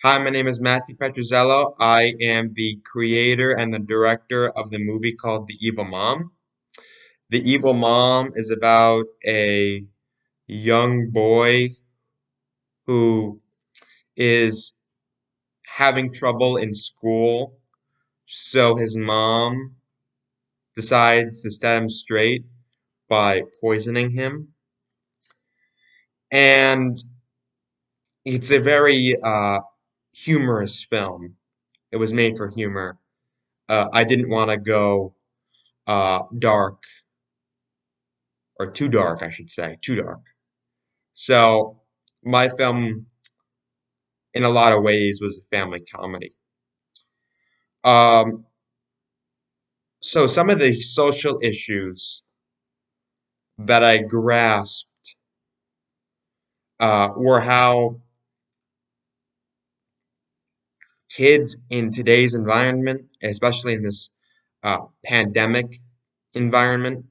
Hi, my name is Matthew Petrozello. I am the creator and the director of the movie called The Evil Mom. The Evil Mom is about a young boy who is having trouble in school, so his mom decides to set him straight by poisoning him. And it's a very humorous film. It was made for humor. I didn't want to go dark or too dark, I should say, too dark. So my film, in a lot of ways, was a family comedy. Um, so some of the social issues that I grasped were how kids in today's environment, especially in this pandemic environment,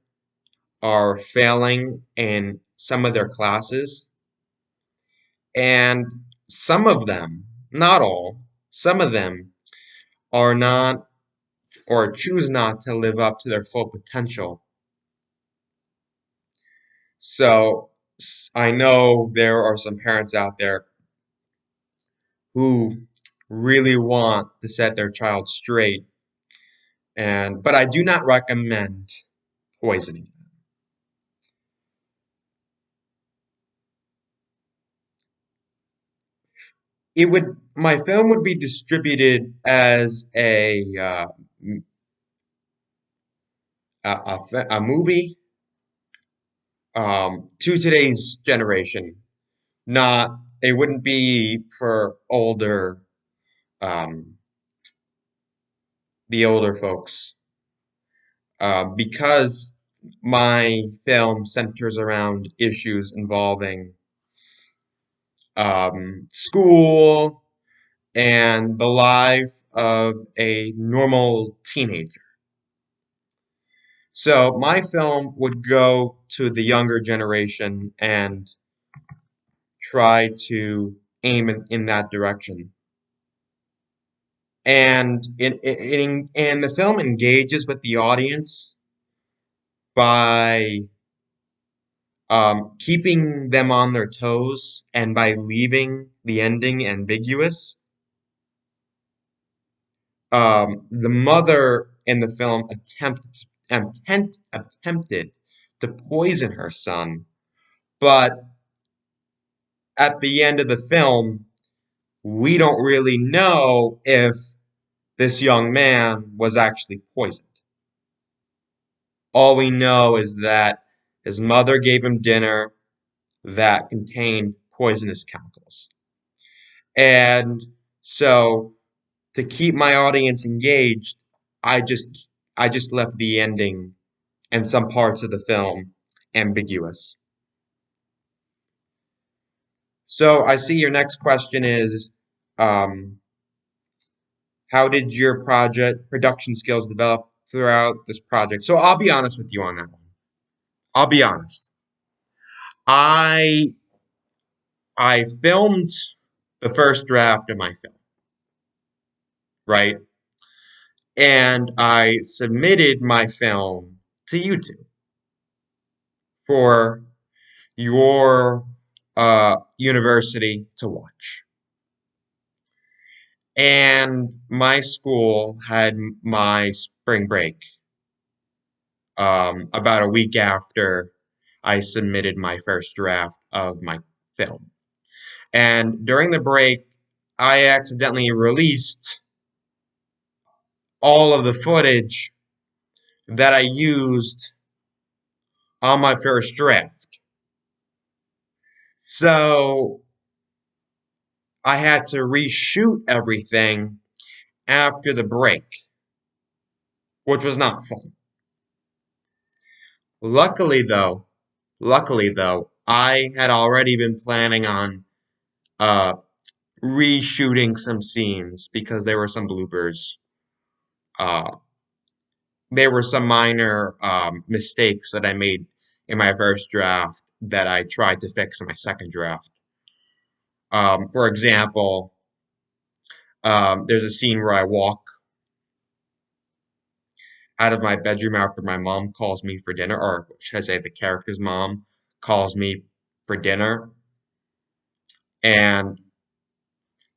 are failing in some of their classes, and some of them, not all, some of them are not or choose not to live up to their full potential. So I know there are some parents out there who really want to set their child straight, and but I do not recommend poisoning. It would My film would be distributed as a movie to today's generation. Not It wouldn't be for um, the older folks. Because my film centers around issues involving school and the life of a normal teenager. So my film would go to the younger generation and try to aim in that direction. And the film engages with the audience by keeping them on their toes and by leaving the ending ambiguous. The mother in the film attempted to poison her son, but at the end of the film, we don't really know if this young man was actually poisoned. All we know is that his mother gave him dinner that contained poisonous chemicals. And so to keep my audience engaged, I just I just left the ending and some parts of the film ambiguous. So I see your next question is, um, how did your project production skills develop throughout this project? So I'll be honest with you on that one. I'll be honest. I I filmed the first draft of my film, right? And I submitted my film to YouTube for your university to watch. And my school had my spring break about a week after I submitted my first draft of my film. And during the break, I accidentally released all of the footage that I used on my first draft. So I had to reshoot everything after the break, which was not fun. Luckily though, luckily though, I had already been planning on uh reshooting some scenes because there were some bloopers. Uh there were some minor mistakes that I made in my first draft that I tried to fix in my second draft. For example, There's a scene where I walk out of my bedroom after my mom calls me for dinner, or should I say the character's mom calls me for dinner, and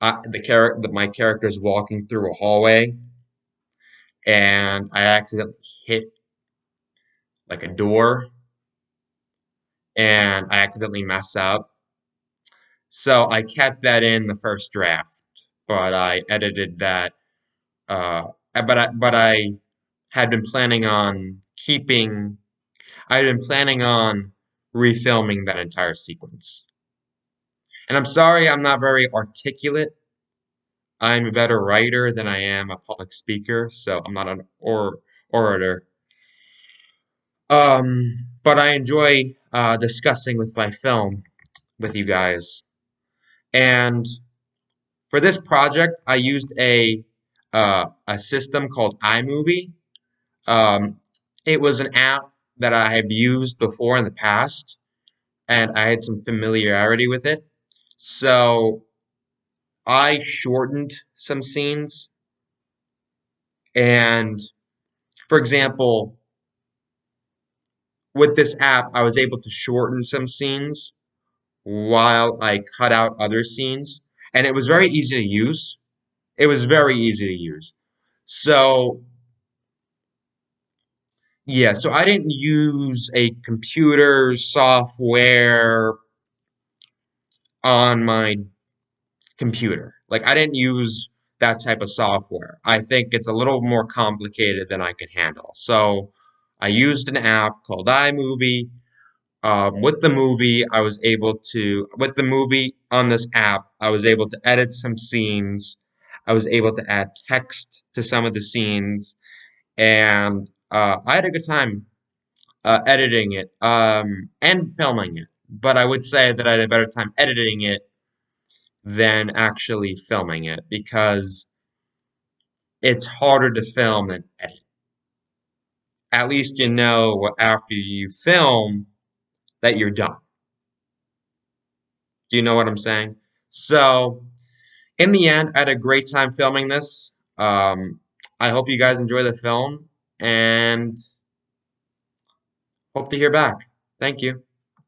my character is walking through a hallway, and I accidentally hit like a door, and I accidentally mess up. So I kept that in the first draft, but I edited that. But I had been planning on keeping. I had been planning on refilming that entire sequence. And I'm sorry I'm not very articulate. I'm a better writer than I am a public speaker, so I'm not an orator. Um, but I enjoy discussing with my film with you guys. And for this project, I used a system called iMovie. Um, it was an app that I have used before in the past, and I had some familiarity with it. So I shortened some scenes, and for example, with this app, I was able to shorten some scenes while I cut out other scenes, and it was very easy to use. It was very easy to use. So, yeah, so I didn't use a computer software on my computer. Like, I didn't use that type of software. I think it's a little more complicated than I can handle. So, I used an app called iMovie. With the movie on this app, I was able to edit some scenes. I was able to add text to some of the scenes, and I had a good time editing it and filming it. But I would say that I had a better time editing it than actually filming it because it's harder to film than edit. At least you know after you film that you're done. Do you know what I'm saying? So, in the end, I had a great time filming this. I hope you guys enjoy the film and hope to hear back. Thank you.